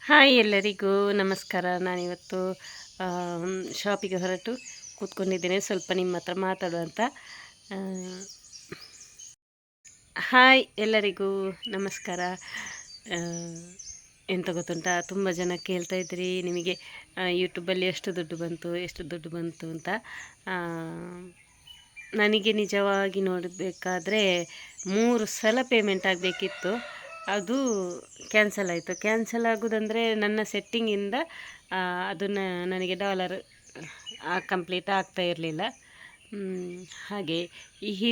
Hi ಎಲ್ಲರಿಗೂ ನಮಸ್ಕಾರ. ನಾನಿವತ್ತು ಶಾಪಿಗೆ ಹೊರಟು ಕೂತ್ಕೊಂಡಿದ್ದೇನೆ, ಸ್ವಲ್ಪ ನಿಮ್ಮ ಹತ್ರ ಮಾತಾಡುವಂತ. ಆ, ಹಾಯ್ ಎಲ್ಲರಿಗೂ ನಮಸ್ಕಾರ. ಆ, ಎಂತ ಗೊತ್ತುಂಟಾ, ತುಂಬ ಜನ ಕೇಳ್ತಾ ಇದ್ರಿ ನಿಮಗೆ ಯೂಟ್ಯೂಬಲ್ಲಿ ಎಷ್ಟು ದುಡ್ಡು ಬಂತು ಅಂತ. ಆ, ನನಗೆ ನಿಜವಾಗಿ ನೋಡಬೇಕಾದ್ರೆ 3 ಸಲ ಪೇಮೆಂಟ್ ಆಗಬೇಕಿತ್ತು. ಅದು ಕ್ಯಾನ್ಸಲ್ ಆಯಿತು. ಕ್ಯಾನ್ಸಲ್ ಆಗೋದಂದರೆ ನನ್ನ ಸೆಟ್ಟಿಂಗಿಂದ ಅದನ್ನು ನನಗೆ ಡಾಲರ್ ಕಂಪ್ಲೀಟ್ ಆಗ್ತಾ ಇರಲಿಲ್ಲ. ಹಾಗೆ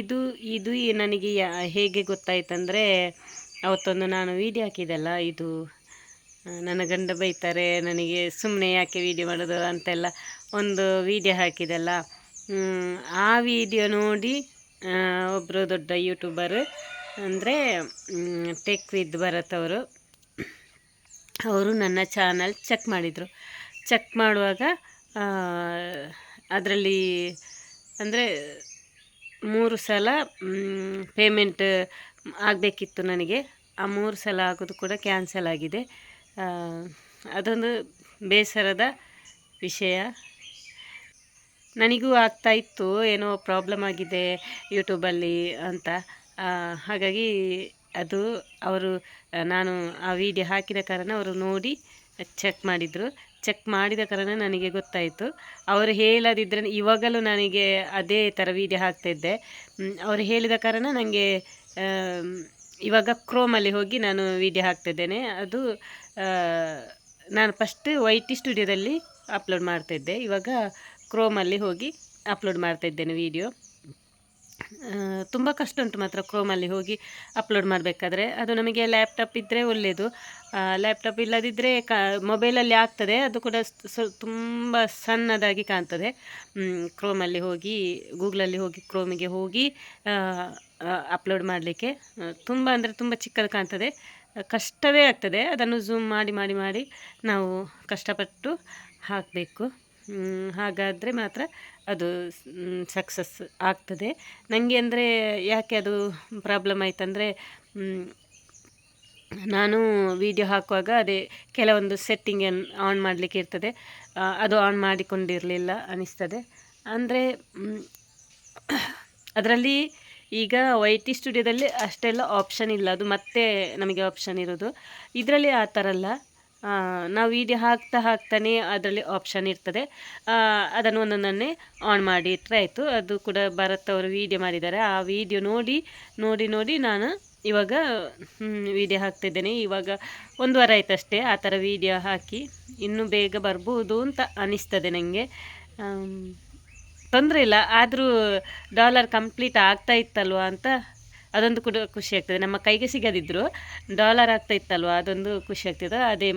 ಇದು ಇದು ನನಗೆ ಹೇಗೆ ಗೊತ್ತಾಯ್ತಂದರೆ, ಅವತ್ತೊಂದು ನಾನು ವೀಡಿಯೋ ಹಾಕಿದ್ದೆಲ್ಲ, ಇದು ನನ್ನ ಗಂಡ ಬೈತಾರೆ ನನಗೆ, ಸುಮ್ಮನೆ ಯಾಕೆ ವೀಡಿಯೋ ಮಾಡೋದು ಅಂತೆಲ್ಲ ಒಂದು ವೀಡಿಯೋ ಹಾಕಿದೆಲ್ಲ. ಆ ವಿಡಿಯೋ ನೋಡಿ ಒಬ್ಬರು ದೊಡ್ಡ ಯೂಟ್ಯೂಬರ್ ಅಂದರೆ ಟೆಕ್ ವಿತ್ ಭರತ್ ಅವರು ನನ್ನ ಚಾನಲ್ ಚೆಕ್ ಮಾಡಿದರು. ಚೆಕ್ ಮಾಡುವಾಗ ಅದರಲ್ಲಿ ಅಂದರೆ 3 ಸಲ ಪೇಮೆಂಟ್ ಆಗಬೇಕಿತ್ತು ನನಗೆ. ಆ 3 ಸಲ ಆಗೋದು ಕೂಡ ಕ್ಯಾನ್ಸಲ್ ಆಗಿದೆ. ಅದೊಂದು ಬೇಸರದ ವಿಷಯ. ನನಗೂ ಆಗ್ತಾಯಿತ್ತು ಏನೋ ಪ್ರಾಬ್ಲಮ್ ಆಗಿದೆ ಯೂಟ್ಯೂಬಲ್ಲಿ ಅಂತ. ಹಾಗಾಗಿ ಅದು ಅವರು ನಾನು ಆ ವಿಡಿಯೋ ಹಾಕಿದ ಕಾರಣ ಅವರು ನೋಡಿ ಚೆಕ್ ಮಾಡಿದರು. ಚೆಕ್ ಮಾಡಿದ ಕಾರಣ ನನಗೆ ಗೊತ್ತಾಯಿತು. ಅವರು ಹೇಳದಿದ್ದರೆ ಇವಾಗಲೂ ನನಗೆ ಅದೇ ಥರ ವೀಡಿಯೋ ಹಾಕ್ತಾಯಿದ್ದೆ. ಅವರು ಹೇಳಿದ ಕಾರಣ ನನಗೆ ಇವಾಗ ಕ್ರೋಮಲ್ಲಿ ಹೋಗಿ ನಾನು ವೀಡಿಯೋ ಹಾಕ್ತಿದ್ದೇನೆ. ಅದು ನಾನು ಫಸ್ಟ್ YT ಸ್ಟುಡಿಯೋದಲ್ಲಿ ಅಪ್ಲೋಡ್ ಮಾಡ್ತಾಯಿದ್ದೆ, ಇವಾಗ ಕ್ರೋಮಲ್ಲಿ ಹೋಗಿ ಅಪ್ಲೋಡ್ ಮಾಡ್ತಾಯಿದ್ದೇನೆ ವೀಡಿಯೋ. ತುಂಬ ಕಷ್ಟ ಉಂಟು ಮಾತ್ರ ಕ್ರೋಮಲ್ಲಿ ಹೋಗಿ ಅಪ್ಲೋಡ್ ಮಾಡಬೇಕಾದ್ರೆ. ಅದು ನಮಗೆ ಲ್ಯಾಪ್ಟಾಪ್ ಇದ್ದರೆ ಒಳ್ಳೆಯದು. ಲ್ಯಾಪ್ಟಾಪ್ ಇಲ್ಲದಿದ್ದರೆ ಮೊಬೈಲಲ್ಲಿ ಆಗ್ತದೆ, ಅದು ಕೂಡ ತುಂಬ ಸಣ್ಣದಾಗಿ ಕಾಣ್ತದೆ. ಕ್ರೋಮಲ್ಲಿ ಹೋಗಿ ಗೂಗಲಲ್ಲಿ ಹೋಗಿ ಕ್ರೋಮಿಗೆ ಹೋಗಿ ಅಪ್ಲೋಡ್ ಮಾಡಲಿಕ್ಕೆ ತುಂಬ ಅಂದರೆ ತುಂಬ ಚಿಕ್ಕದು ಕಾಣ್ತದೆ, ಕಷ್ಟವೇ ಆಗ್ತದೆ. ಅದನ್ನು ಝೂಮ್ ಮಾಡಿ ಮಾಡಿ ಮಾಡಿ ನಾವು ಕಷ್ಟಪಟ್ಟು ಹಾಕಬೇಕು. ಹಾಗಾದರೆ ಮಾತ್ರ ಅದು ಸಕ್ಸಸ್ ಆಗ್ತದೆ. ನನಗೆ ಅಂದರೆ ಯಾಕೆ ಅದು ಪ್ರಾಬ್ಲಮ್ ಆಯ್ತಂದರೆ, ನಾನು ವಿಡಿಯೋ ಹಾಕುವಾಗ ಅದೇ ಕೆಲವೊಂದು ಸೆಟ್ಟಿಂಗನ್ನು ಆನ್ ಮಾಡಲಿಕ್ಕೆ ಇರ್ತದೆ, ಅದು ಆನ್ ಮಾಡಿಕೊಂಡಿರಲಿಲ್ಲ ಅನಿಸ್ತದೆ. ಅಂದರೆ ಅದರಲ್ಲಿ ಈಗ YT ಸ್ಟುಡಿಯೋದಲ್ಲಿ ಅಷ್ಟೆಲ್ಲ ಆಪ್ಷನ್ ಇಲ್ಲ, ಅದು ಮತ್ತೆ ನಮಗೆ ಆಪ್ಷನ್ ಇರೋದು. ಇದರಲ್ಲಿ ಆ ಥರ ಅಲ್ಲ. ನಾವು ವೀಡಿಯೋ ಹಾಕ್ತಾನೆ ಅದರಲ್ಲಿ ಆಪ್ಷನ್ ಇರ್ತದೆ, ಅದನ್ನು ಒಂದೊಂದನ್ನೇ ಆನ್ ಮಾಡಿ ಇಟ್ಟರೆ ಆಯಿತು. ಅದು ಕೂಡ ಭರತ್ ಅವರು ವೀಡಿಯೋ ಮಾಡಿದ್ದಾರೆ. ಆ ವಿಡಿಯೋ ನೋಡಿ ನೋಡಿ ನೋಡಿ ನಾನು ಇವಾಗ ವೀಡಿಯೋ ಹಾಕ್ತಿದ್ದೇನೆ. ಇವಾಗ 1 ವಾರ ಆಯ್ತಷ್ಟೇ ಆ ಥರ ವೀಡಿಯೋ ಹಾಕಿ. ಇನ್ನೂ ಬೇಗ ಬರ್ಬೋದು ಅಂತ ಅನಿಸ್ತದೆ ನನಗೆ. ತೊಂದರೆ ಇಲ್ಲ, ಆದರೂ ಡಾಲರ್ ಕಂಪ್ಲೀಟ್ ಆಗ್ತಾ ಇತ್ತಲ್ವ ಅಂತ ಅದೊಂದು ಕೂಡ ಖುಷಿ ಆಗ್ತದೆ. ನಮ್ಮ ಕೈಗೆ ಸಿಗದಿದ್ದರೂ ಡಾಲರ್ ಆಗ್ತಾ ಇತ್ತಲ್ವ, ಅದೊಂದು ಖುಷಿ ಆಗ್ತದೆ. ಅದೇ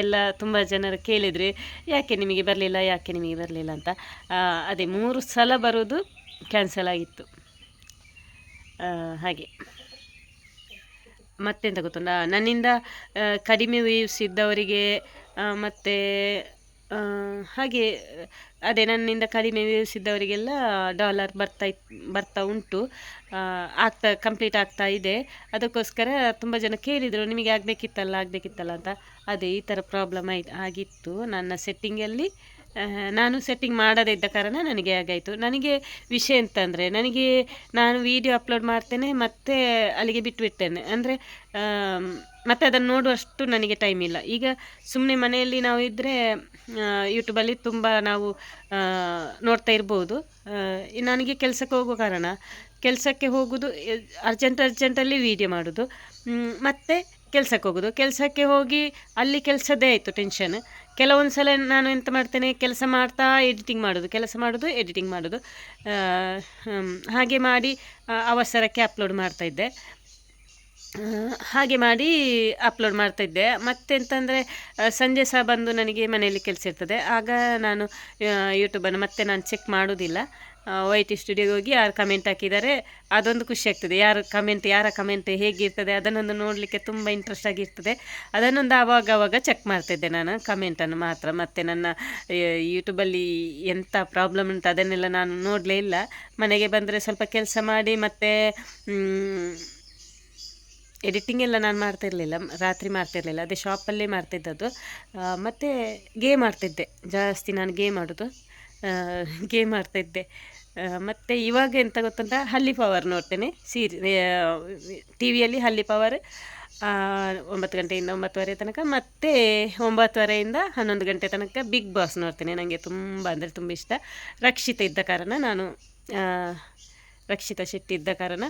ಎಲ್ಲ ತುಂಬ ಜನರು ಕೇಳಿದರೆ ಯಾಕೆ ನಿಮಗೆ ಬರಲಿಲ್ಲ ಅಂತ. ಅದೇ 3 ಸಲ ಬರೋದು ಕ್ಯಾನ್ಸಲ್ ಆಗಿತ್ತು. ಹಾಗೆ ಮತ್ತೆಂತ ಗೊತ್ತುಂಟಾ, ನನ್ನಿಂದ ಕಡಿಮೆ ವ್ಯೂಸ್ ಇದ್ದವರಿಗೆ ಮತ್ತು ಹಾಗೆ ಅದೇ ನನ್ನಿಂದ ಕಡಿಮೆ ವ್ಯೂಸ್ ಇದ್ದವರಿಗೆಲ್ಲ ಡಾಲರ್ ಬರ್ತಾ ಉಂಟು, ಕಂಪ್ಲೀಟ್ ಆಗ್ತಾ ಇದೆ. ಅದಕ್ಕೋಸ್ಕರ ತುಂಬ ಜನ ಕೇಳಿದರು ನಿಮಗೆ ಆಗಬೇಕಿತ್ತಲ್ಲ ಅಂತ. ಅದೇ ಈ ಥರ ಪ್ರಾಬ್ಲಮ್ ಆಗಿತ್ತು ನನ್ನ ಸೆಟ್ಟಿಂಗಲ್ಲಿ. ನಾನು ಸೆಟ್ಟಿಂಗ್ ಮಾಡದೇ ಇದ್ದ ಕಾರಣ ನನಗೆ ಆಗಾಯಿತು. ನನಗೆ ವಿಷಯ ಅಂತಂದರೆ, ನಾನು ವೀಡಿಯೋ ಅಪ್ಲೋಡ್ ಮಾಡ್ತೇನೆ ಮತ್ತು ಅಲ್ಲಿಗೆ ಬಿಟ್ಟುಬಿಡ್ತೇನೆ. ಅಂದರೆ ಮತ್ತು ಅದನ್ನು ನೋಡುವಷ್ಟು ನನಗೆ ಟೈಮ್ ಇಲ್ಲ. ಈಗ ಸುಮ್ಮನೆ ಮನೆಯಲ್ಲಿ ನಾವು ಇದ್ದರೆ ಯೂಟ್ಯೂಬಲ್ಲಿ ತುಂಬ ನಾವು ನೋಡ್ತಾ ಇರ್ಬೋದು. ನನಗೆ ಕೆಲಸಕ್ಕೆ ಹೋಗೋ ಕಾರಣ ಕೆಲಸಕ್ಕೆ ಹೋಗೋದು, ಅರ್ಜೆಂಟಲ್ಲಿ ವೀಡಿಯೋ ಮಾಡೋದು, ಮತ್ತು ಕೆಲಸಕ್ಕೆ ಹೋಗೋದು. ಕೆಲಸಕ್ಕೆ ಹೋಗಿ ಅಲ್ಲಿ ಕೆಲಸದ್ದೇ ಆಯಿತು ಟೆನ್ಷನ್. ಕೆಲವೊಂದು ಸಲ ನಾನು ಎಂತ ಮಾಡ್ತೇನೆ, ಕೆಲಸ ಮಾಡ್ತಾ ಎಡಿಟಿಂಗ್ ಮಾಡೋದು ಹಾಗೆ ಮಾಡಿ ಅವಸರಕ್ಕೆ ಅಪ್ಲೋಡ್ ಮಾಡ್ತಾಯಿದ್ದೆ. ಹಾಗೆ ಮಾಡಿ ಅಪ್ಲೋಡ್ ಮಾಡ್ತಾಯಿದ್ದೆ. ಮತ್ತೆಂತಂದರೆ ಸಂಜೆ ಸಹ ಬಂದು ನನಗೆ ಮನೆಯಲ್ಲಿ ಕೆಲಸ ಇರ್ತದೆ, ಆಗ ನಾನು ಯೂಟ್ಯೂಬನ್ನು ಮತ್ತೆ ನಾನು ಚೆಕ್ ಮಾಡೋದಿಲ್ಲ. YT ಸ್ಟುಡಿಯೋಗೆ ಹೋಗಿ ಯಾರು ಕಮೆಂಟ್ ಹಾಕಿದ್ದಾರೆ ಅದೊಂದು ಖುಷಿ ಆಗ್ತದೆ. ಯಾರ ಕಮೆಂಟ್ ಹೇಗಿರ್ತದೆ ಅದನ್ನೊಂದು ನೋಡಲಿಕ್ಕೆ ತುಂಬ ಇಂಟ್ರೆಸ್ಟ್ ಆಗಿರ್ತದೆ. ಅದನ್ನೊಂದು ಆವಾಗ ಚೆಕ್ ಮಾಡ್ತಿದ್ದೆ ನಾನು ಕಮೆಂಟನ್ನು ಮಾತ್ರ. ಮತ್ತು ನನ್ನ ಯೂಟ್ಯೂಬಲ್ಲಿ ಎಂಥ ಪ್ರಾಬ್ಲಮ್ ಉಂಟು ಅದನ್ನೆಲ್ಲ ನಾನು ನೋಡಲೇ ಇಲ್ಲ. ಮನೆಗೆ ಬಂದರೆ ಸ್ವಲ್ಪ ಕೆಲಸ ಮಾಡಿ ಮತ್ತು ಎಡಿಟಿಂಗ್ ಎಲ್ಲ ನಾನು ಮಾಡ್ತಿರಲಿಲ್ಲ, ರಾತ್ರಿ ಮಾಡ್ತಿರಲಿಲ್ಲ, ಅದೇ ಶಾಪಲ್ಲೇ ಮಾಡ್ತಿದ್ದದ್ದು. ಮತ್ತು ಗೇಮ್ ಆಡ್ತಿದ್ದೆ ಜಾಸ್ತಿ, ನಾನು ಗೇಮ್ ಆಡೋದು, ಗೇಮ್ ಆಡ್ತಿದ್ದೆ. ಮತ್ತು ಇವಾಗ ಎಂತ ಗೊತ್ತುಂಟ, ಹಲ್ಲಿ ಪವರ್ ನೋಡ್ತೇನೆ, ಟಿ ವಿಯಲ್ಲಿ ಹಲ್ಲಿ ಪವರ್ 9 ಗಂಟೆಯಿಂದ 9:30 ತನಕ, ಮತ್ತು 9:30ಯಿಂದ 11 ಗಂಟೆ ತನಕ ಬಿಗ್ ಬಾಸ್ ನೋಡ್ತೇನೆ. ನನಗೆ ತುಂಬ ಅಂದರೆ ತುಂಬ ಇಷ್ಟ. ರಕ್ಷಿತಾ ಇದ್ದ ಕಾರಣ ನಾನು ರಕ್ಷಿತಾ ಶೆಟ್ಟಿ ಇದ್ದ ಕಾರಣ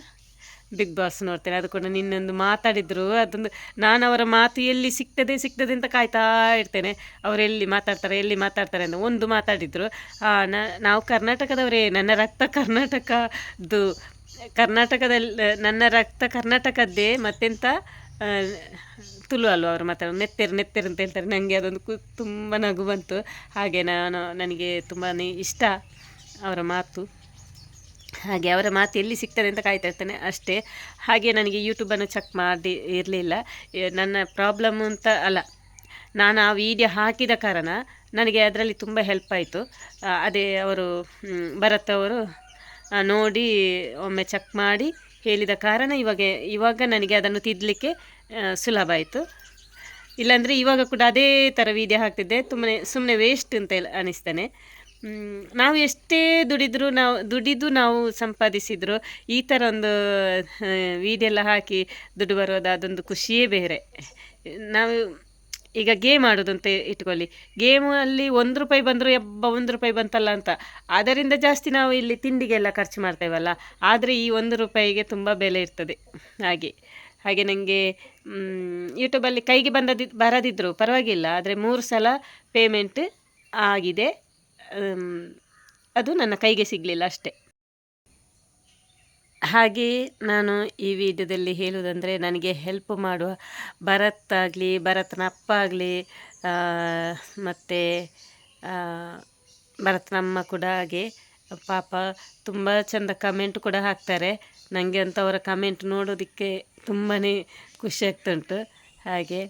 ಬಿಗ್ ಬಾಸ್ ನೋಡ್ತೇನೆ. ಅದು ಕೂಡ ನಿನ್ನೊಂದು ಮಾತಾಡಿದರು, ಅದೊಂದು ನಾನು ಅವರ ಮಾತು ಎಲ್ಲಿ ಸಿಗ್ತದೆ ಅಂತ ಕಾಯ್ತಾ ಇರ್ತೇನೆ. ಅವರು ಎಲ್ಲಿ ಮಾತಾಡ್ತಾರೆ ಅಂತ ಒಂದು ಮಾತಾಡಿದರು. ನಾವು ಕರ್ನಾಟಕದವರೇ, ನನ್ನ ರಕ್ತ ಕರ್ನಾಟಕದಲ್ಲಿ ನನ್ನ ರಕ್ತ ಕರ್ನಾಟಕದ್ದೇ, ಮತ್ತೆಂತ ತುಳು ಅಲ್ವ ಅವರು ಮಾತಾಡೋದು, ನೆತ್ತೆರು ಅಂತ ಹೇಳ್ತಾರೆ. ನನಗೆ ಅದೊಂದು ತುಂಬ ನಗು ಬಂತು. ಹಾಗೆ ನನಗೆ ತುಂಬಾ ಇಷ್ಟ ಅವರ ಮಾತು. ಹಾಗೆ ಅವರ ಮಾತು ಎಲ್ಲಿ ಸಿಗ್ತದೆ ಅಂತ ಕಾಯ್ತಾ ಇರ್ತೇನೆ ಅಷ್ಟೇ. ಹಾಗೆ ನನಗೆ ಯೂಟ್ಯೂಬನ್ನು ಚೆಕ್ ಮಾಡಿ ಇರಲಿಲ್ಲ, ನನ್ನ ಪ್ರಾಬ್ಲಮ್ ಅಂತ ಅಲ್ಲ, ನಾನು ಆ ವಿಡಿಯೋ ಹಾಕಿದ ಕಾರಣ ನನಗೆ ಅದರಲ್ಲಿ ತುಂಬ ಹೆಲ್ಪ್ ಆಯಿತು. ಅದೇ ಅವರು ಭರತ್ ಅವರು ನೋಡಿ ಒಮ್ಮೆ ಚೆಕ್ ಮಾಡಿ ಹೇಳಿದ ಕಾರಣ ಇವಾಗ ನನಗೆ ಅದನ್ನು ತಿದ್ದಲಿಕ್ಕೆ ಸುಲಭ ಆಯಿತು. ಇಲ್ಲಾಂದರೆ ಇವಾಗ ಕೂಡ ಅದೇ ಥರ ವಿಡಿಯೋ ಹಾಕ್ತಿದ್ದೆ, ಸುಮ್ಮನೆ ವೇಸ್ಟ್ ಅಂತ ಅನಿಸ್ತಾನೆ. ನಾವು ಎಷ್ಟೇ ದುಡಿದು ನಾವು ಸಂಪಾದಿಸಿದ್ರು ಈ ಥರ ಒಂದು ವಿಡಿಯೋ ಎಲ್ಲ ಹಾಕಿ ದುಡ್ಡು ಬರೋದು, ಅದೊಂದು ಖುಷಿಯೇ ಬೇರೆ. ನಾವು ಈಗ ಗೇಮ್ ಆಡೋದು ಅಂತ ಇಟ್ಕೊಳ್ಳಿ, ಗೇಮಲ್ಲಿ ₹1 ಬಂದರೂ ₹1 ಬಂತಲ್ಲ ಅಂತ ಅದರಿಂದ ಜಾಸ್ತಿ ನಾವು ಇಲ್ಲಿ ತಿಂಡಿಗೆಲ್ಲ ಖರ್ಚು ಮಾಡ್ತೇವಲ್ಲ, ಆದರೆ ಈ ₹1ಗೆ ತುಂಬ ಬೆಲೆ ಇರ್ತದೆ. ಹಾಗೆ ನನಗೆ ಯೂಟ್ಯೂಬಲ್ಲಿ ಕೈಗೆ ಬರದಿದ್ದರೂ ಪರವಾಗಿಲ್ಲ, ಆದರೆ 3 ಸಲ ಪೇಮೆಂಟ್ ಆಗಿದೆ, ಅದು ನನ್ನ ಕೈಗೆ ಸಿಗಲಿಲ್ಲ ಅಷ್ಟೇ. ಹಾಗೆ ನಾನು ಈ ವಿಡಿಯೋದಲ್ಲಿ ಹೇಳುವುದಂದರೆ, ನನಗೆ ಹೆಲ್ಪ್ ಮಾಡುವ ಭರತ್ನ ಅಪ್ಪ ಆಗಲಿ, ಮತ್ತು ಭರತ್ನ ಅಮ್ಮ ಕೂಡ ಹಾಗೆ ಪಾಪ ತುಂಬ ಚೆಂದ ಕಮೆಂಟ್ ಕೂಡ ಹಾಕ್ತಾರೆ. ನನಗೆ ಅಂತ ಅವರ ಕಮೆಂಟ್ ನೋಡೋದಕ್ಕೆ ತುಂಬಾ ಖುಷಿ ಆಗ್ತುಂಟು. ಹಾಗೆ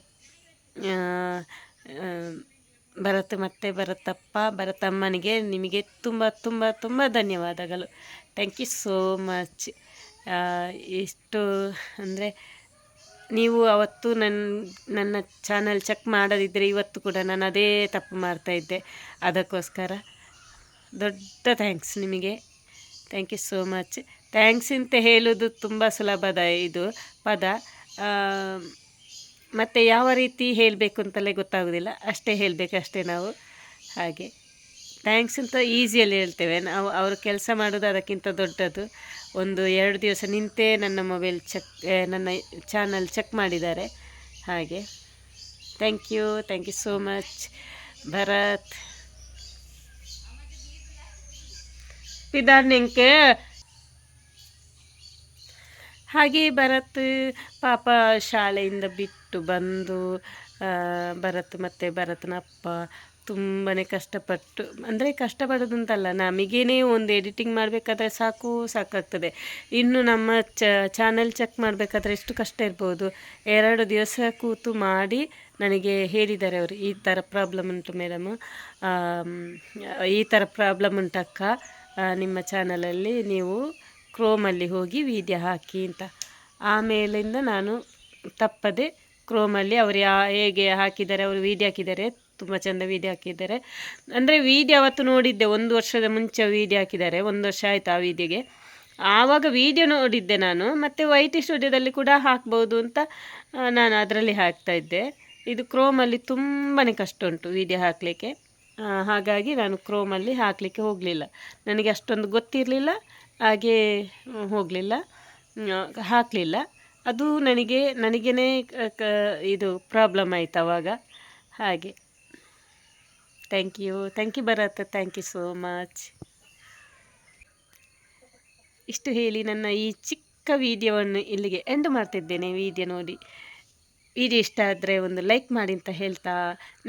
ಭರತ್ ಮತ್ತು ಭರತಪ್ಪ ಭರತಮ್ಮನಿಗೆ ನಿಮಗೆ ತುಂಬ ತುಂಬ ತುಂಬ ಧನ್ಯವಾದಗಳು. Thank you so much. ಇಷ್ಟು ಅಂದರೆ ನೀವು ಅವತ್ತು ನನ್ನ ಚಾನಲ್ ಚೆಕ್ ಮಾಡದಿದ್ದರೆ ಇವತ್ತು ಕೂಡ ನಾನು ಅದೇ ತಪ್ಪು ಮಾಡ್ತಾಯಿದ್ದೆ. ಅದಕ್ಕೋಸ್ಕರ ದೊಡ್ಡ ಥ್ಯಾಂಕ್ಸ್ ನಿಮಗೆ. Thank you so much. Thanks ಅಂತ ಹೇಳೋದು ತುಂಬ ಸುಲಭದ ಇದು ಪದ, ಮತ್ತು ಯಾವ ರೀತಿ ಹೇಳಬೇಕು ಅಂತಲೇ ಗೊತ್ತಾಗೋದಿಲ್ಲ, ಅಷ್ಟೇ ಹೇಳಬೇಕಷ್ಟೇ ನಾವು. ಹಾಗೆ ಥ್ಯಾಂಕ್ಸ್ ಅಂತ ಈಸಿಯಲ್ಲಿ ಹೇಳ್ತೇವೆ ನಾವು, ಅವರು ಕೆಲಸ ಮಾಡೋದು ಅದಕ್ಕಿಂತ ದೊಡ್ಡದು. 1-2 ದಿವಸ ನಿಂತೇ ನನ್ನ ಚಾನಲ್ ಚೆಕ್ ಮಾಡಿದ್ದಾರೆ. ಹಾಗೆ thank you so much Bharat. ಪಿದಾರ್ನಿಂಕೆ ಹಾಗೆ ಭರತ್ ಪಾಪ ಶಾಲೆಯಿಂದ ಬಿಟ್ಟು ಬಂದು ಭರತ್ ಮತ್ತು ಭರತನ ಅಪ್ಪ ತುಂಬಾ ಕಷ್ಟಪಟ್ಟು, ಅಂದರೆ ಕಷ್ಟಪಡೋದು ಅಂತಲ್ಲ, ನಮಗೇನೇ ಒಂದು ಎಡಿಟಿಂಗ್ ಮಾಡಬೇಕಾದ್ರೆ ಸಾಕಾಗ್ತದೆ. ಇನ್ನು ನಮ್ಮ ಚಾನಲ್ ಚೆಕ್ ಮಾಡಬೇಕಾದ್ರೆ ಎಷ್ಟು ಕಷ್ಟ ಇರ್ಬೋದು. 2 ದಿವಸ ಕೂತು ಮಾಡಿ ನನಗೆ ಹೇಳಿದ್ದಾರೆ ಅವರು, ಈ ಥರ ಪ್ರಾಬ್ಲಮ್ ಉಂಟು ಮೇಡಮು, ಈ ಥರ ಪ್ರಾಬ್ಲಮ್ ಉಂಟಕ್ಕ, ನಿಮ್ಮ ಚಾನಲಲ್ಲಿ ನೀವು ಕ್ರೋಮಲ್ಲಿ ಹೋಗಿ ವಿಡಿಯೋ ಹಾಕಿ ಅಂತ. ಆಮೇಲಿಂದ ನಾನು ತಪ್ಪದೆ ಕ್ರೋಮಲ್ಲಿ ಅವರು ಹೇಗೆ ಹಾಕಿದ್ದಾರೆ, ಅವರು ವಿಡಿಯೋ ಹಾಕಿದ್ದಾರೆ, ತುಂಬ ಚೆಂದ ವಿಡಿಯೋ ಹಾಕಿದ್ದಾರೆ. ಅಂದರೆ ವಿಡಿಯೋ ಅವತ್ತು ನೋಡಿದ್ದೆ, 1 ವರ್ಷದ ಮುಂಚೆ ವಿಡಿಯೋ ಹಾಕಿದ್ದಾರೆ, 1 ವರ್ಷ ಆಯಿತು ಆ ವಿಡಿಯೋಗೆ. ಆವಾಗ ವಿಡಿಯೋ ನೋಡಿದ್ದೆ ನಾನು, ಮತ್ತು YT ಸ್ಟುಡಿಯೋದಲ್ಲಿ ಕೂಡ ಹಾಕ್ಬೋದು ಅಂತ ನಾನು ಅದರಲ್ಲಿ ಹಾಕ್ತಾಯಿದ್ದೆ. ಇದು ಕ್ರೋಮಲ್ಲಿ ತುಂಬಾ ಕಷ್ಟ ಉಂಟು ವಿಡಿಯೋ ಹಾಕಲಿಕ್ಕೆ, ಹಾಗಾಗಿ ನಾನು ಕ್ರೋಮಲ್ಲಿ ಹಾಕಲಿಕ್ಕೆ ಹೋಗಲಿಲ್ಲ. ನನಗೆ ಅಷ್ಟೊಂದು ಗೊತ್ತಿರಲಿಲ್ಲ, ಹಾಗೆ ಹಾಕಲಿಲ್ಲ. ಅದು ನನಗೇ ಇದು ಪ್ರಾಬ್ಲಮ್ ಆಯಿತು ಆವಾಗ. ಹಾಗೆ thank you Bharat, thank you so much. ಇಷ್ಟು ಹೇಳಿ ನನ್ನ ಈ ಚಿಕ್ಕ ವಿಡಿಯೋವನ್ನು ಇಲ್ಲಿಗೆ ಎಂಡ್ ಮಾಡ್ತಿದ್ದೇನೆ. ವಿಡಿಯೋ ನೋಡಿ ವಿಡಿಯೋ ಇಷ್ಟ ಆದರೆ ಒಂದು ಲೈಕ್ ಮಾಡಿ ಅಂತ ಹೇಳ್ತಾ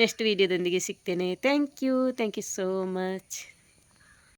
ನೆಕ್ಸ್ಟ್ ವಿಡಿಯೋದೊಂದಿಗೆ ಸಿಗ್ತೇನೆ. Thank you so much.